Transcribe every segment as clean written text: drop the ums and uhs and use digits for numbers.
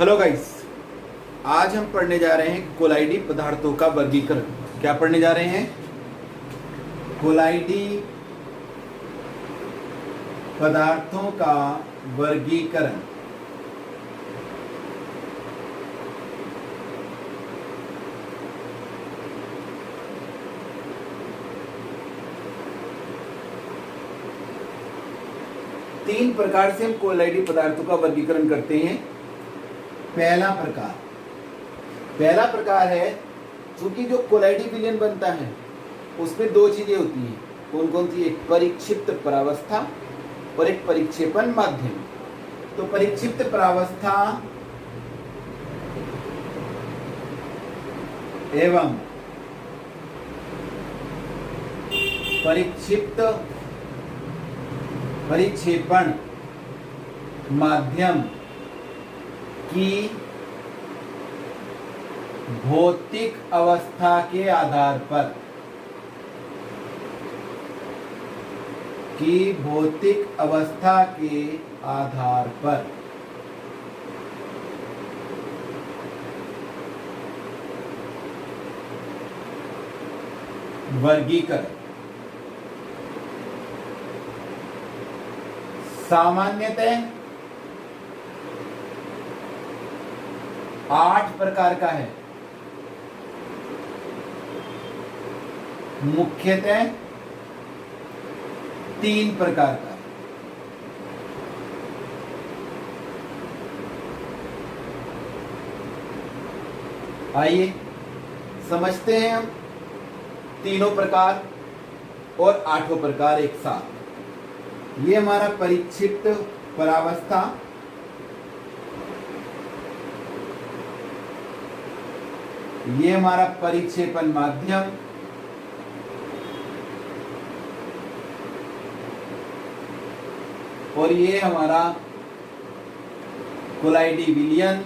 Hello guys, आज हम पढ़ने जा रहे हैं कोलाइडी पदार्थों का वर्गीकरण। क्या पढ़ने जा रहे हैं? कोलाइडी पदार्थों का वर्गीकरण। तीन प्रकार से हम कोलाइडी पदार्थों का वर्गीकरण करते हैं। पहला प्रकार है, चूंकि जो कोलाइडी विलयन बनता है उसमें दो चीजें होती हैं। कौन कौन सी? एक परिक्षिप्त परावस्था और एक परिक्षेपण माध्यम। तो परिक्षिप्त परावस्था एवं परिक्षेपण माध्यम की भौतिक अवस्था के आधार पर वर्गीकरण। सामान्यतः 8 प्रकार का है, मुख्यतः 3 प्रकार का है। आइए समझते हैं हम तीनों प्रकार और 8 प्रकार एक साथ। ये हमारा परिक्षिप्त परावस्था, ये हमारा परिक्षेपण माध्यम, और ये हमारा कोलाइडी विलयन।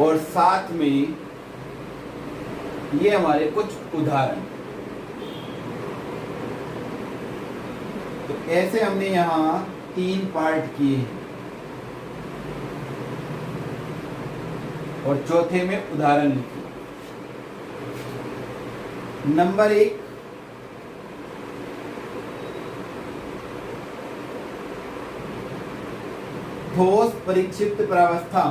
और साथ में ये हमारे कुछ उदाहरण। तो ऐसे हमने यहां 3 पार्ट किए हैं और चौथे में उदाहरण लिखे। नंबर 1, ठोस परिक्षिप्त परावस्था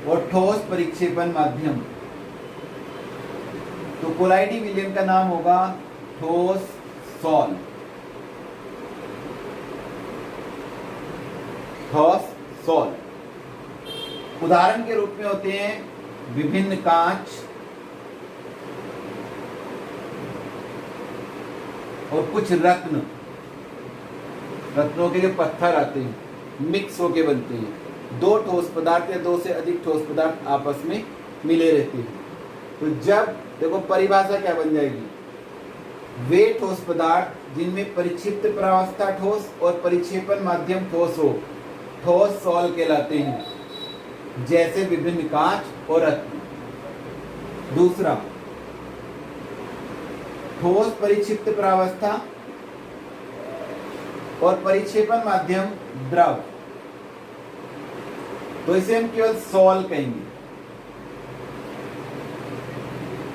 और ठोस परिक्षेपण माध्यम। तो कोलाइडी विलयन का नाम होगा ठोस सॉल। उदाहरण के रूप में होते हैं विभिन्न कांच और कुछ रत्नों के जो पत्थर आते हैं मिक्स होके बनते हैं। 2 ठोस पदार्थ या 2 से अधिक ठोस पदार्थ आपस में मिले रहते हैं। तो जब देखो परिभाषा क्या बन जाएगी, वे ठोस पदार्थ जिनमें परिक्षिप्त परावस्था ठोस और परिक्षेपण माध्यम ठोस हो, ठोस सॉल कहलाते हैं, जैसे विभिन्न कांच और रत्न। दूसरा, ठोस परिक्षिप्त परावस्था और परिक्षेपण माध्यम द्रव, तो इसे हम केवल सॉल कहेंगे।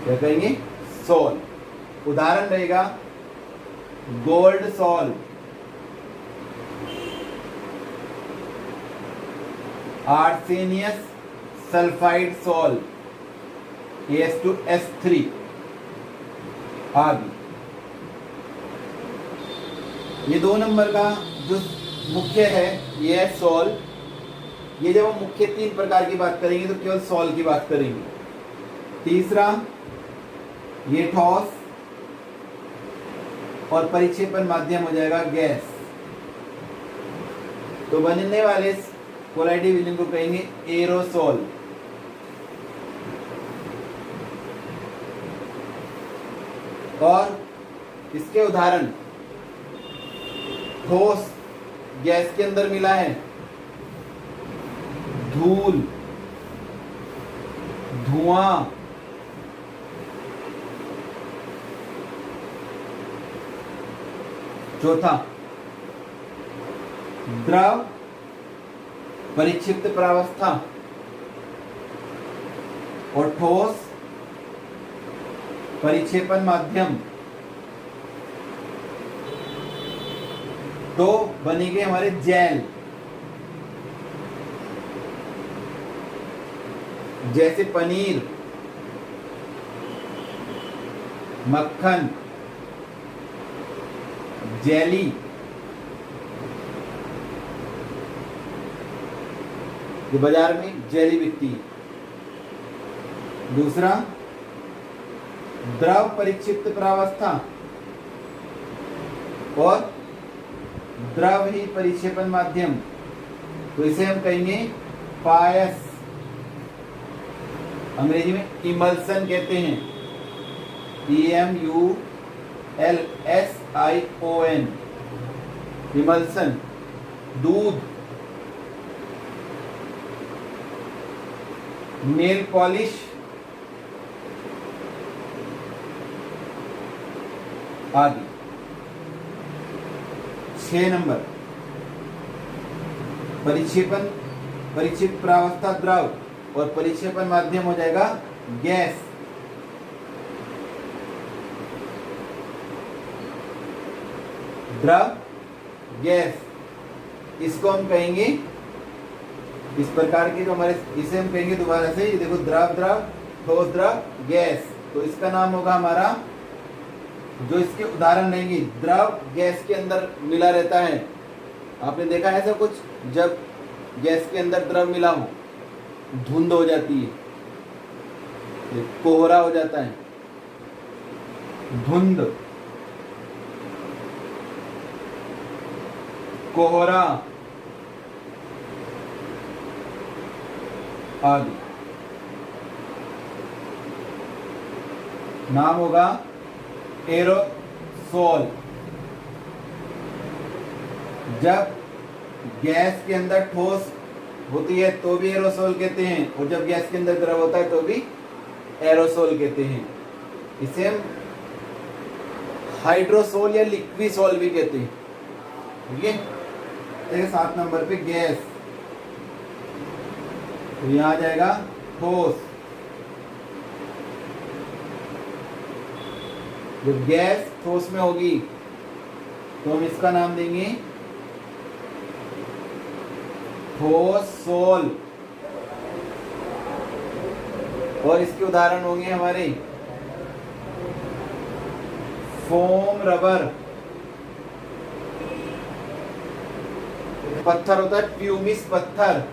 क्या कहेंगे? सॉल। उदाहरण रहेगा gold sol, arsenious sulphide sol AS2S3 आदि। ये 2 नंबर का जो मुख्य है ये है सॉल। ये जब हम मुख्य 3 प्रकार की बात करेंगे तो केवल सॉल की बात करेंगे। तीसरा, ये ठोस और परिक्षेपण माध्यम हो जाएगा गैस। तो बनने वाले कोलाइडी विलयन को कहेंगे एरोसोल। और इसके उदाहरण, ठोस गैस के अंदर मिला है धूल, धुआं, चौथा, द्रव परिक्षिप्त प्रावस्था और ठोस परिक्षेपण माध्यम, तो बनेंगे हमारे जेल। जैसे पनीर, मक्खन, जेली, जो बाजार में जेली बिकती है। दूसरा, द्रव परिक्षिप्त प्रावस्था और द्रव ही परिक्षेपण माध्यम, तो इसे हम कहेंगे पायस। अंग्रेजी में इमल्सन कहते हैं, EMULSION, इमल्सन। दूध, नेल पॉलिश आदि। 6 नंबर, परिक्षिप्त प्रावस्था द्रव और परिक्षेपण माध्यम हो जाएगा गैस। द्रव, गैस, इसको हम कहेंगे, इस प्रकार की जो हमारे, इसे हम कहेंगे दोबारा से, ये देखो, द्रव द्रव, ठोस द्रव, गैस। तो इसका नाम होगा हमारा, जो इसके उदाहरण रहेंगे, द्रव गैस के अंदर मिला रहता है। आपने देखा है ऐसा कुछ, जब गैस के अंदर द्रव मिला हो, धुंध हो जाती है, कोहरा हो जाता है, धुंध, कोहरा आदि। नाम होगा एरोसोल। जब गैस के अंदर ठोस होती है तो भी एरोसोल कहते हैं, और जब गैस के अंदर द्रव होता है तो भी एरोसोल कहते हैं। इसे हम हाइड्रोसोल या लिक्विसोल भी कहते हैं। ठीक है, 7 नंबर पे गैस, तो यहां आ जाएगा ठोस। जब गैस ठोस में होगी तो हम इसका नाम देंगे ठोसोल, और इसके उदाहरण होंगे हमारे फोम रबर, पत्थर होता है प्यूमिस पत्थर,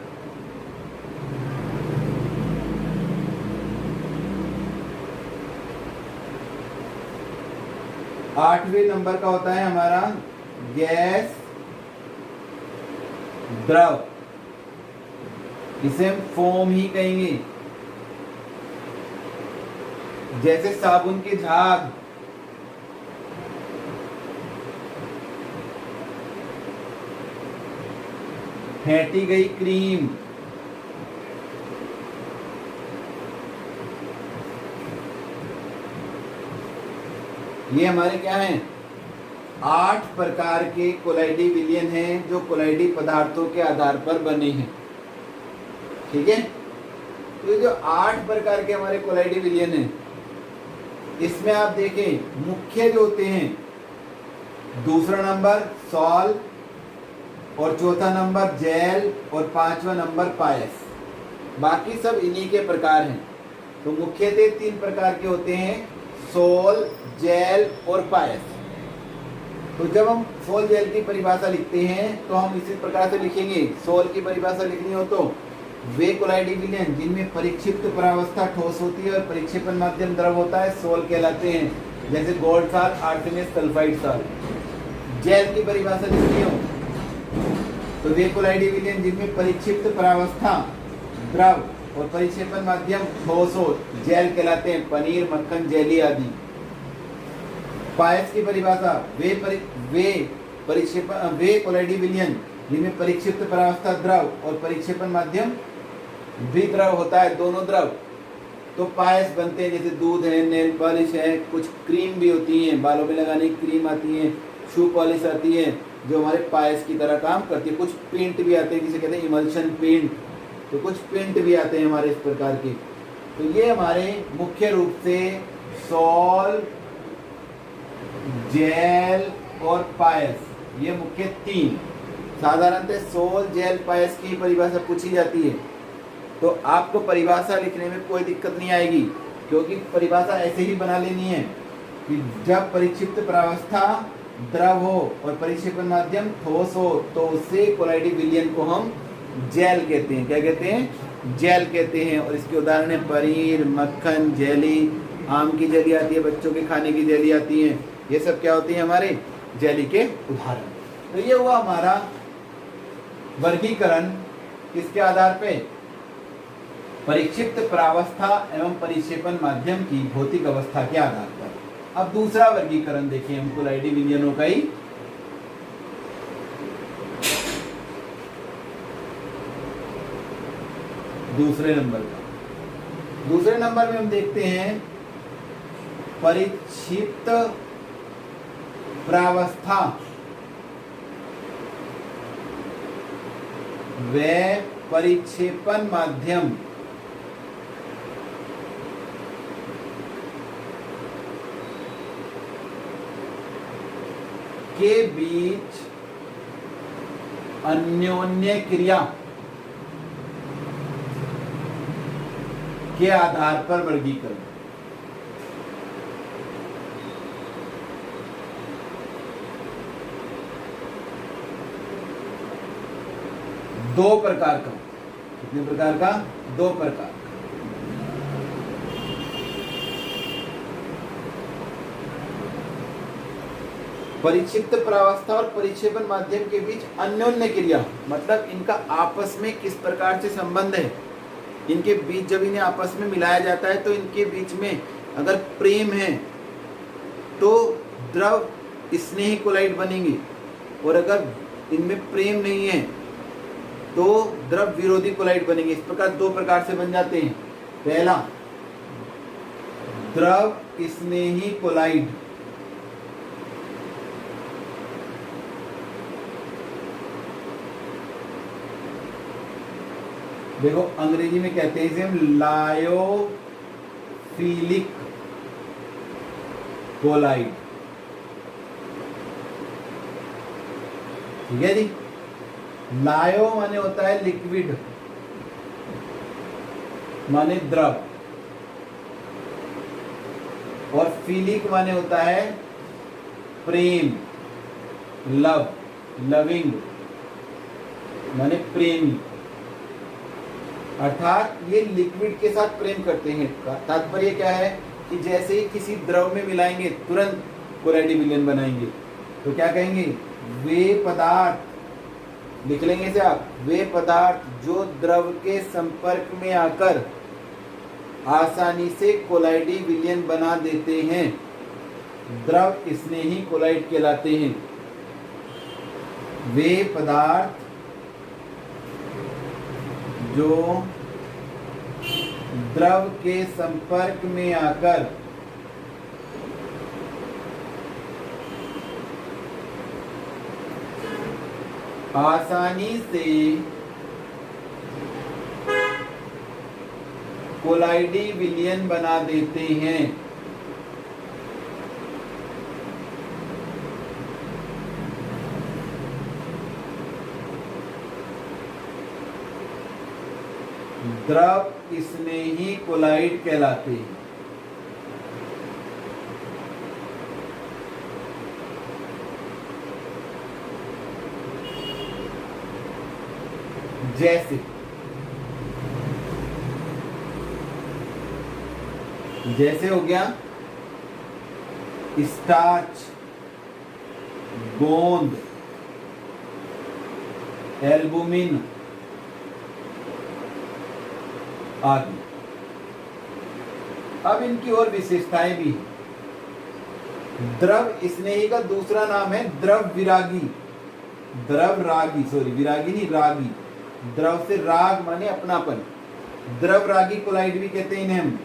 आठवें नंबर का होता है हमारा गैस द्रव, इसे हम फोम ही कहेंगे। जैसे साबुन के झाग, फेंटी गई क्रीम, ये हमारे क्या हैं, 8 प्रकार के कोलाइडी विलयन हैं जो कोलाइडी पदार्थों के आधार पर बने हैं। ठीक है, तो ये जो 8 प्रकार के हमारे कोलाइडी विलयन हैं, इसमें आप देखें मुख्य जो होते हैं, दूसरा नंबर सॉल, और चौथा नंबर जेल, और 5वां नंबर पायस। बाकी सब इन्हीं के प्रकार हैं। तो मुख्यतः 3 प्रकार के होते हैं, सोल, जेल और पायस। तो जब हम सोल जेल की परिभाषा लिखते हैं तो हम इसी प्रकार से लिखेंगे। सोल की परिभाषा लिखनी हो तो वे कोलाइडी विलयन जिनमें परिक्षिप्त प्रावस्था ठोस होती है और परिक्षेपण माध्यम द्रव होता है, सोल कहलाते हैं। जैसे गोल्ड साल, आर्सेनिक सल्फाइड साल। जेल की परिभाषा लिखनी हो तो वे कोलाइडी विलयन जिनमें परिक्षिप्त प्रावस्था द्रव और परिक्षेपण माध्यम ठोस हो, जेल कहलाते हैं। पनीर, मक्खन, जेली आदि। पायस की परिभाषा वे कोलाइडी विलयन जिनमें परिक्षिप्त प्रावस्था द्रव और परिक्षेपण माध्यम द्विद्रव होता है, दोनों द्रव, तो पायस बनते हैं। जैसे दूध है, नेल पॉलिश है, कुछ क्रीम भी होती है, बालों में लगाने की क्रीम आती है, शू पॉलिश आती है जो हमारे पायस की तरह काम करती है। कुछ पेंट भी आते हैं जिसे कहते हैं इमल्शन पेंट, तो कुछ पेंट भी आते हैं हमारे इस प्रकार के। तो ये हमारे मुख्य रूप से सॉल्ट, जेल और पायस, ये मुख्य तीन, साधारणतः सोल, जेल, पायस की परिभाषा पूछी जाती है। तो आपको परिभाषा लिखने में कोई दिक्कत नहीं आएगी, क्योंकि परिभाषा ऐसे ही बना लेनी है कि जब परिक्षिप्त प्रावस्था द्रव हो और परिक्षेपण माध्यम ठोस हो तो उसे कोलाइडी विलयन को हम जेल कहते हैं। क्या कहते हैं? जेल कहते हैं। और इसके उदाहरण है पनीर, मक्खन, जेली, आम की जेली आती है, बच्चों के खाने की जेली आती है, ये सब क्या होती है? हमारे जेली के उदाहरण। तो ये हुआ हमारा वर्गीकरण किसके आधार पे? परिक्षिप्त प्रावस्था एवं परिक्षेपण माध्यम की भौतिक अवस्था के आधार पर। अब दूसरा वर्गीकरण देखिए हम कोलाइडी विलयनों का ही। दूसरे नंबर में हम देखते हैं परिक्षिप्त प्रावस्था व परिक्षेपण माध्यम के बीच अन्योन्य क्रिया के आधार पर वर्गीकरण। दो प्रकार का, कितने प्रकार का? दो प्रकार। परिक्षिप्त प्रावस्था और परिक्षेपण माध्यम के बीच अन्योन्य क्रिया, मतलब इनका आपस में किस प्रकार से संबंध है। इनके बीच जब इन्हें आपस में मिलाया जाता है तो इनके बीच में अगर प्रेम है तो द्रव स्नेही कोलाइड बनेंगे, और अगर इनमें प्रेम नहीं है तो द्रव विरोधी कोलाइड बनेंगे। इस प्रकार दो प्रकार से बन जाते हैं। पहला, द्रव स्नेही कोलाइड, देखो अंग्रेजी में कहते हैं इसे हम लायोफिलिक कोलाइड। ठीक है जी। लायो माने होता है लिक्विड, माने द्रव, और फिलिक माने होता है प्रेम, लव, लविंग माने प्रेमी, अर्थात ये लिक्विड के साथ प्रेम करते हैं। तात्पर्य क्या है कि जैसे ही किसी द्रव में मिलाएंगे तुरंत कोलाइडी विलयन बनाएंगे। तो क्या कहेंगे? वे पदार्थ, लिख लेंगे इसे आप, वे पदार्थ जो द्रव के संपर्क में आकर आसानी से कोलाइडी विलयन बना देते हैं, द्रव स्नेही कोलाइड कहलाते हैं। वे पदार्थ जो द्रव के संपर्क में आकर आसानी से कोलाइडी विलयन बना देते हैं, द्रव स्नेही कोलाइड कहलाते हैं। जैसे हो गया स्टार्च, गोंद, एल्बुमिन आदि। अब इनकी और विशेषताएं भी हैं। द्रव स्नेही का दूसरा नाम है द्रव विरागी, द्रव रागी, सॉरी विरागी नहीं, रागी। द्रव से राग माने अपनापन, द्रव रागी कोलाइड भी कहते हैं इन्हें हम।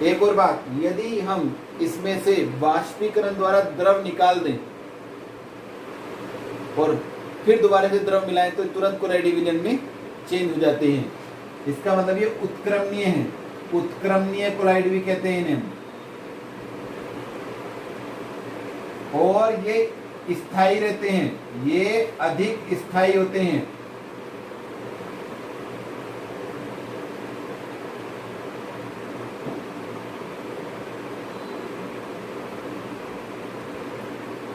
एक और बात, यदि हम इसमें से वाष्पीकरण द्वारा द्रव निकाल दें और फिर दोबारा से द्रव मिलाएं तो तुरंत कोलाइडी विलयन में चेंज हो जाते हैं। इसका मतलब ये उत्क्रमणीय है, उत्क्रमणीय कोलाइड भी कहते हैं इन्हें। और ये स्थायी रहते हैं, ये अधिक स्थायी होते हैं।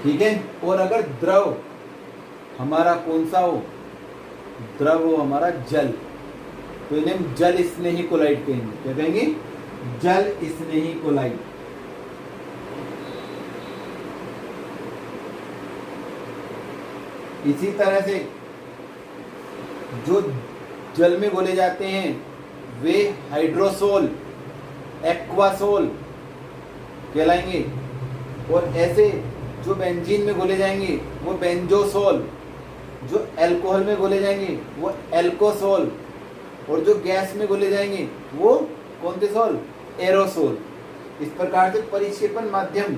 ठीक है। और अगर द्रव हमारा कौन सा हो, द्रव हो हमारा जल, तो इन्हें हम जल स्नेही कोलाइड कहेंगे। क्या कहेंगे? जल स्नेही कोलाइड। इसी तरह से जो जल में घोले जाते हैं वे हाइड्रोसोल, एक्वासोल कहलाएंगे। और ऐसे जो बेंजीन में घोले जाएंगे वो बेंजोसोल, जो अल्कोहल में घोले जाएंगे वो एल्कोसोल, और जो गैस में घोले जाएंगे वो कौन से सोल? एरोसोल। इस प्रकार से परिक्षेपण माध्यम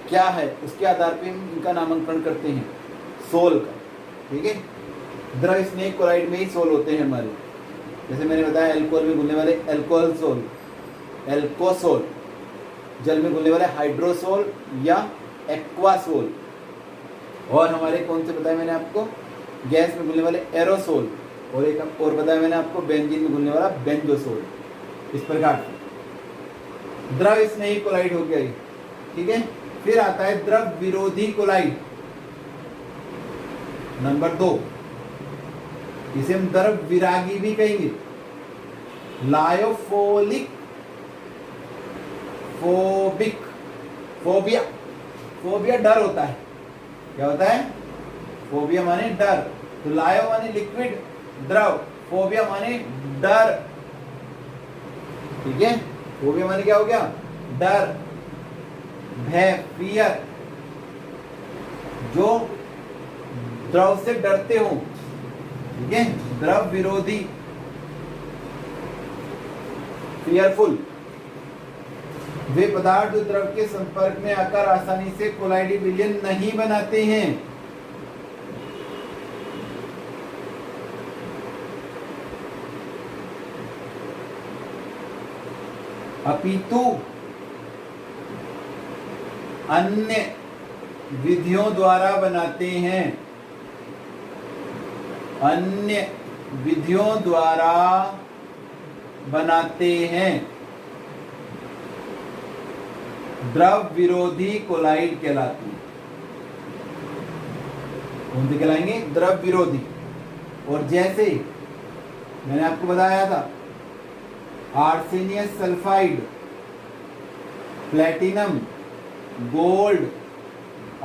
क्या है उसके आधार पर हम इनका नामांकन करते हैं सोल का। ठीक है। द्रव स्नेही कोलाइड में ही सोल होते हैं हमारे। जैसे मैंने बताया अल्कोहल में घुलने वाले अल्कोहल सोल, एल्कोसोल, जल में घुलने वाले हाइड्रोसोल या एक्वासोल, और हमारे कौन से बताया मैंने आपको? गैस में घुलने वाले एरोसोल, और एक और बताया मैंने आपको बेंजीन में घुलने वाला बेंजोसोल। इस प्रकार द्रव स्नेही कोलाइड हो गया ये। ठीक है। फिर आता है द्रव विरोधी कोलाइड नंबर 2। इसे हम द्रव विरागी भी कहेंगे। लायोफोलिक, फोबिक, फोबिया, फोबिया डर होता है। क्या होता है? फोबिया माने डर। तो लायो माने लिक्विड, द्रव, फोबिया माने डर। ठीक है। फोबिया माने क्या हो गया? डर, भय, फियर, जो द्रव से डरते हो। ठीक है। द्रव विरोधी, फियरफुल, वे पदार्थ जो द्रव के संपर्क में आकर आसानी से कोलाइडी विलयन नहीं बनाते हैं। अपितु अन्य विधियों द्वारा बनाते हैं, अन्य विधियों द्वारा बनाते हैं। द्रव विरोधी कोलाइड कहलाती है। कौन से कहलाएंगे? द्रव विरोधी। और जैसे मैंने आपको बताया था आर्सेनियस सल्फाइड, प्लेटिनम, गोल्ड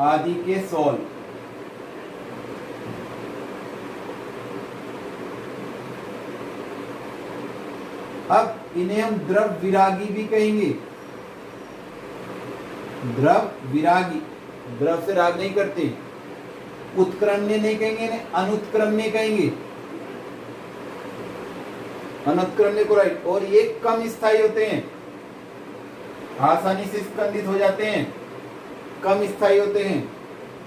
आदि के सोल। अब इन्हें हम द्रव विरागी भी कहेंगे। द्रव विरागी, द्रव से राग नहीं करते। उत्क्रमणीय नहीं कहेंगे, इन्हें अनुत्क्रमणीय कहेंगे। अनुत्क्रमणीय कोलाइड। और ये कम स्थायी होते हैं, आसानी से स्कंदित हो जाते हैं, कम स्थायी होते हैं।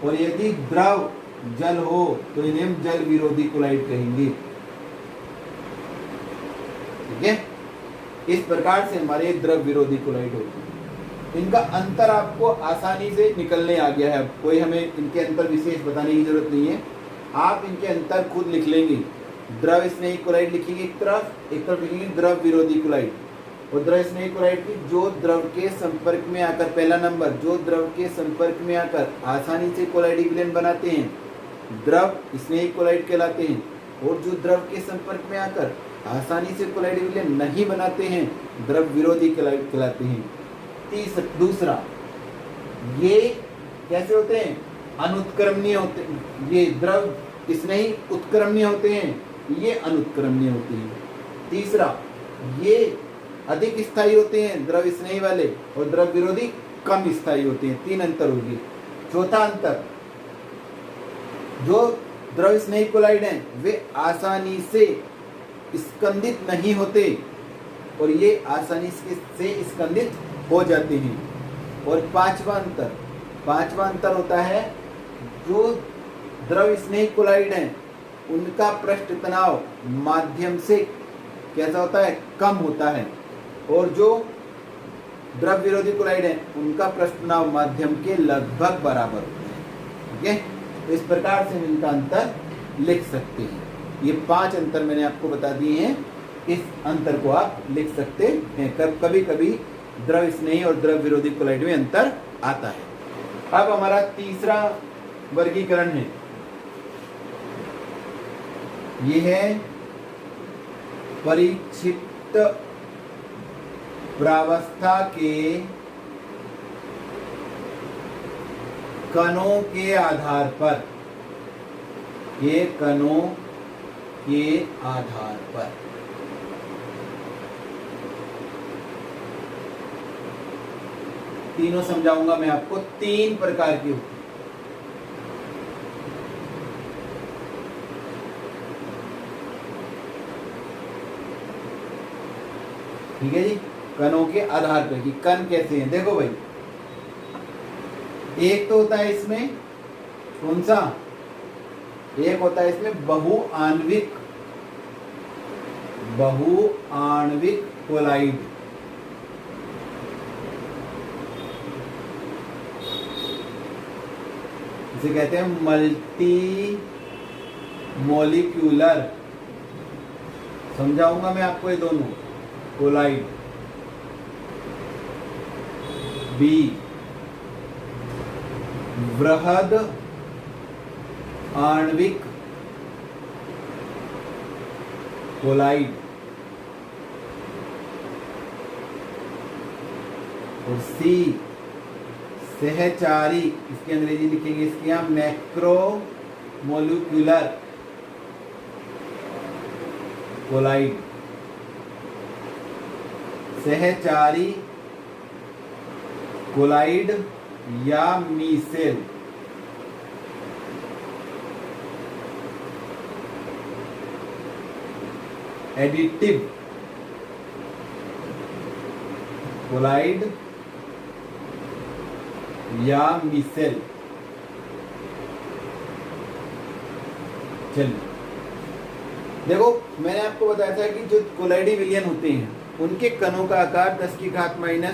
और यदि द्रव जल हो तो इन्हें हम जल विरोधी कोलाइड कहेंगे। ठीक है। इस प्रकार से हमारे द्रव विरोधी कोलाइड होते हैं। इनका अंतर आपको आसानी से निकलने आ गया है। कोई हमें इनके अंतर विशेष बताने की जरूरत नहीं है, आप इनके अंतर खुद लिख लेंगे। द्रव स्नेही कोलाइड लिखेंगे एक तरफ लिखेंगे द्रव विरोधी कोलाइड। और द्रव स्नेही कोलाइड की जो द्रव के संपर्क में आकर, पहला नंबर, जो द्रव के संपर्क में आकर आसानी से कोलाइडी विलयन बनाते हैं द्रव स्नेही कोलाइड कहलाते हैं। और जो द्रव के संपर्क में आकर आसानी से कोलाइडी विलयन नहीं बनाते हैं द्रव विरोधी कोलाइड कहलाते हैं। दूसरा, ये कैसे होते हैं? अनुत्क्रमणीय होते हैं। ये द्रव स्नेही उत्क्रमणीय होते हैं, ये अनुत्क्रमणीय होते हैं। तीसरा, ये अधिक स्थायी होते हैं द्रव स्नेही वाले, और द्रव विरोधी कम स्थायी होते हैं। 3 अंतर होगी। चौथा अंतर, जो द्रव स्नेही कोलाइड हैं वे आसानी से स्कंदित नहीं होते और ये आसानी से स्कंदित हो जाते हैं। और पांचवा अंतर होता है जो द्रव स्नेही कोलाइड हैं उनका पृष्ठ तनाव माध्यम से कैसा होता है, कम होता है, और जो द्रव विरोधी कोलाइड हैं उनका पृष्ठ तनाव माध्यम के लगभग बराबर होता है। ठीक है, तो इस प्रकार से हम इनका अंतर लिख सकते हैं। ये 5 अंतर मैंने आपको बता दिए हैं, इस अंतर को आप लिख सकते हैं। कभी कभी द्रव स्नेही और द्रव विरोधी कोलाइड में अंतर आता है। अब हमारा तीसरा वर्गीकरण है, ये है परिक्षिप्त प्रावस्था के कणों के आधार पर, ये कणों के आधार पर। तीनों समझाऊंगा मैं आपको, 3 प्रकार की होती है। ठीक है जी, कणों के आधार पर कि कण कैसे हैं। देखो भाई, एक तो होता है इसमें कौन सा, एक होता है इसमें बहुआण्विक कोलाइड। इसे कहते हैं मल्टी मॉलिक्यूलर। समझाऊंगा मैं आपको ये दोनों कोलाइड। बी बृहद आणविक कोलाइड। और सी सहचारी, इसकी अंग्रेजी लिखेंगे इसकी यहां मैक्रो मॉलिक्यूलर कोलाइड। सहचारी कोलाइड या मीसेल। एडिटिव कोलाइड या मीसेल। चलिए देखो, मैंने आपको बताया था कि जो कोलाइडी विलयन होते हैं उनके कणों का आकार 10⁻⁷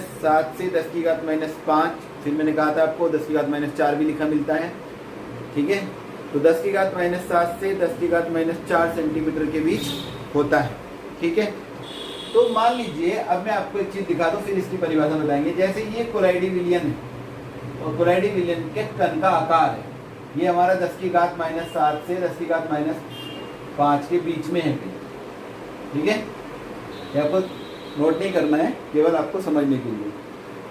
से 10⁻⁵, फिर मैंने कहा था आपको 10⁻⁴ भी लिखा मिलता है। ठीक है, तो 10⁻⁷ से 10⁻⁴ सेंटीमीटर के बीच होता है। ठीक है, तो मान लीजिए, अब मैं आपको एक चीज दिखा दूं, फिर इसकी परिभाषा बताएंगे। जैसे ये कोलाइडी विलयन है और कोलाइडी विलयन के कण का आकार है, ये हमारा 10⁻⁷ से 10⁻⁵ के बीच में है। ठीक है, ये आपको नोट नहीं करना है, केवल आपको समझने के लिए।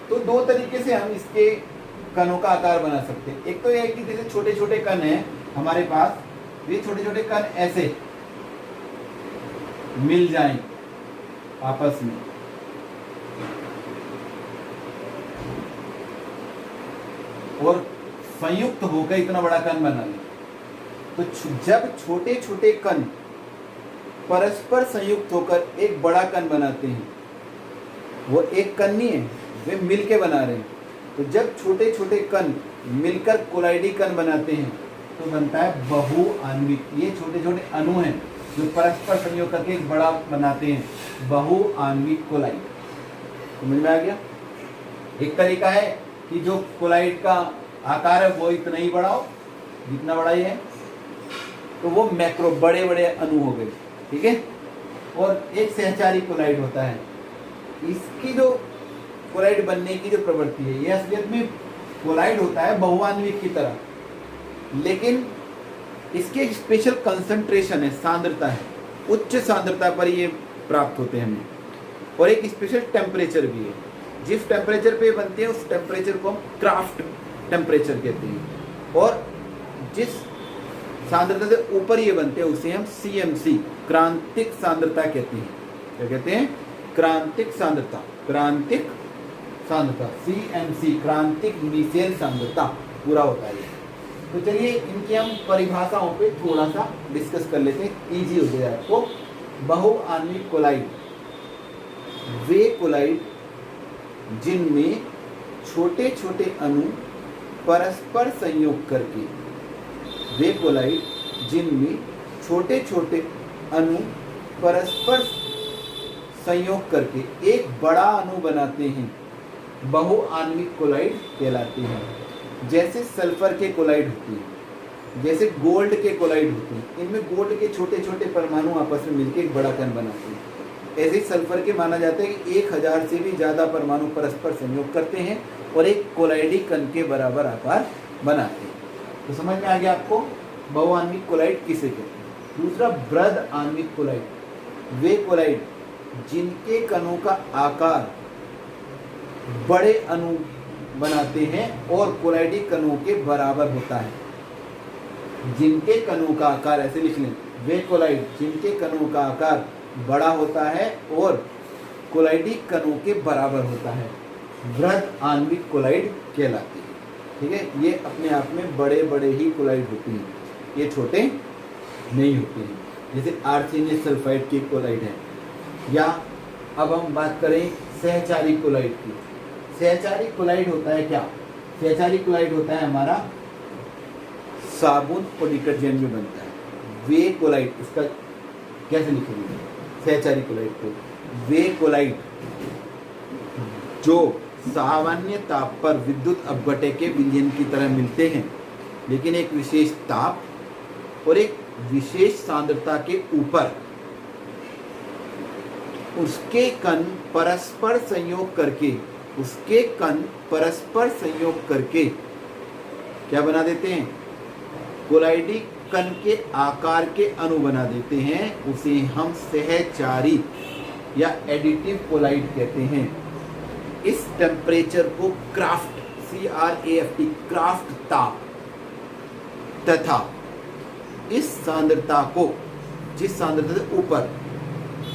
तो 2 तरीके से हम इसके कणों का आकार बना सकते हैं। एक तो ये है कि जैसे छोटे छोटे कण हैं हमारे पास, ये छोटे छोटे कण ऐसे मिल जाएं आपस में, और संयुक्त होकर इतना बड़ा कण बना ले। तो जब छोटे छोटे कण परस्पर संयुक्त होकर एक बड़ा कण बनाते हैं, वो एक कण नहीं है, वे मिलके बना रहे हैं। तो जब छोटे छोटे कण मिलकर कोलाइडी कण बनाते हैं तो बनता है बहुआण्विक। ये छोटे छोटे अणु हैं जो परस्पर संयोग करके एक बड़ा बनाते हैं, बहुआण्विक कोलाइड। समझ में आ गया? एक तरीका है कि जो कोलाइड का आकार है वो इतना ही बड़ा हो जितना बड़ा ही है, तो वो मैक्रो बड़े बड़े अणु हो गए। ठीक है, और एक सहचारी कोलाइड होता है, इसकी जो कोलाइड बनने की जो प्रवृत्ति है, ये असलियत में कोलाइड होता है बहुआण्विक की तरह, लेकिन इसके एक स्पेशल कंसंट्रेशन है, सांद्रता है, उच्च सांद्रता पर ये प्राप्त होते हैं हमें, और एक स्पेशल टेम्परेचर भी है। जिस टेम्परेचर पे बनते हैं उस टेम्परेचर को हम क्राफ्ट टेम्परेचर कहते हैं, और जिस सांद्रता से ऊपर ये बनते हैं उसे हम CMC क्रांतिक सांद्रता कहते हैं। क्या कहते हैं? क्रांतिक सांद्रता, क्रांतिक सांद्रता, CMC क्रांतिक मीसेल सांद्रता पूरा होता है। तो चलिए इनकी हम परिभाषाओं पे थोड़ा सा डिस्कस कर लेते हैं, इजी हो जाए आपको। बहुआण्विक कोलाइड, वे कोलाइड जिनमें छोटे छोटे अणु परस्पर संयोग करके, वे कोलाइड जिनमें छोटे छोटे अणु परस्पर संयोग करके एक बड़ा अणु बनाते हैं, बहुआण्विक कोलाइड कहलाते हैं। जैसे सल्फर के कोलाइड होते हैं, जैसे गोल्ड के कोलाइड होते हैं, इनमें गोल्ड के छोटे छोटे परमाणु आपस में मिलकर एक बड़ा कण बनाते हैं। ऐसे ही सल्फर के माना जाता है कि 1000 से भी ज़्यादा परमाणु परस्पर संयोग करते हैं और एक कोलाइडी कण के बराबर आकार बनाते हैं। तो समझ में आ गया आपको बहुआण्विक कोलाइड किसे कहते हैं। दूसरा बृहद आणविक कोलाइड, वे कोलाइड जिनके कणों का आकार बड़े अणु बनाते हैं और कोलाइडी कणों के बराबर होता है। जिनके कणों का आकार, ऐसे लिख लें, वे कोलाइड जिनके कणों का आकार बड़ा होता है और कोलाइडी कणों के बराबर होता है, बृहद आणविक कोलाइड कहलाती है। ठीक है, ये अपने आप में बड़े बड़े ही कोलाइड होती हैं, ये छोटे नहीं होते हैं। जैसे आर्सेनियस सल्फाइड की कोलाइड है। या अब हम बात करें सहचारी कोलाइड की। सहचारी कोलाइड होता है क्या? सहचारी कोलाइड होता है हमारा साबुन और डिटर्जेंट में बनता है। वे कोलाइड, इसका कैसे लिखेंगे सहचारी कोलाइड को? वे कोलाइड जो सामान्य ताप पर विद्युत अपघट्य के विलयन की तरह मिलते हैं, लेकिन एक विशेष ताप और एक विशेष सांद्रता के ऊपर उसके कण परस्पर संयोग करके क्या बना देते हैं? कोलाइडी कण के आकार के अणु बना देते हैं। उसे हम सहचारी या एडिटिव कोलाइड कहते हैं। इस टेम्परेचर को क्राफ्ट, CRAFT, क्राफ्ट ताप तथा इस सांद्रता को, जिस सांद्रता से ऊपर,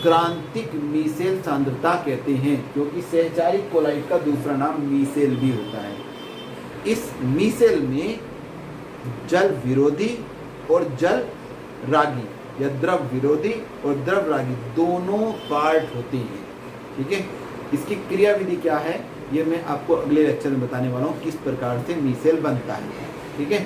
क्रांतिक मीसेल सांद्रता कहते हैं, क्योंकि सहचारी कोलाइड का दूसरा नाम मीसेल भी होता है। इस मीसेल में जल विरोधी और जल रागी या द्रव विरोधी और द्रव रागी दोनों पार्ट होते हैं। ठीक है, इसकी क्रिया विधि क्या है ये मैं आपको अगले लेक्चर में बताने वाला हूँ, किस प्रकार से मीसेल बनता है। ठीक है,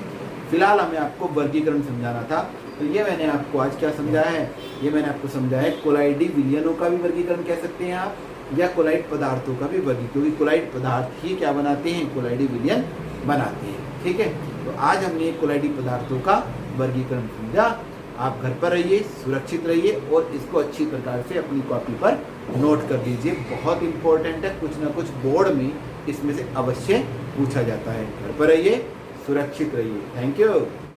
फिलहाल हमें आपको वर्गीकरण समझाना था, तो ये मैंने आपको आज क्या समझाया है? ये मैंने आपको समझाया है कोलाइडी विलयनों का भी वर्गीकरण कह सकते हैं आप, या कोलाइड पदार्थों का भी वर्गीकरण, क्योंकि कोलाइड पदार्थ ही क्या बनाते हैं? कोलाइडी विलयन बनाते हैं। ठीक है, तो आज हमने कोलाइडी पदार्थों का वर्गीकरण समझा। आप घर पर रहिए, सुरक्षित रहिए और इसको अच्छी प्रकार से अपनी कॉपी पर नोट कर लीजिए। बहुत इंपॉर्टेंट है, कुछ ना कुछ बोर्ड में इसमें से अवश्य पूछा जाता है। घर पर रहिए, सुरक्षित रहिए। Thank you.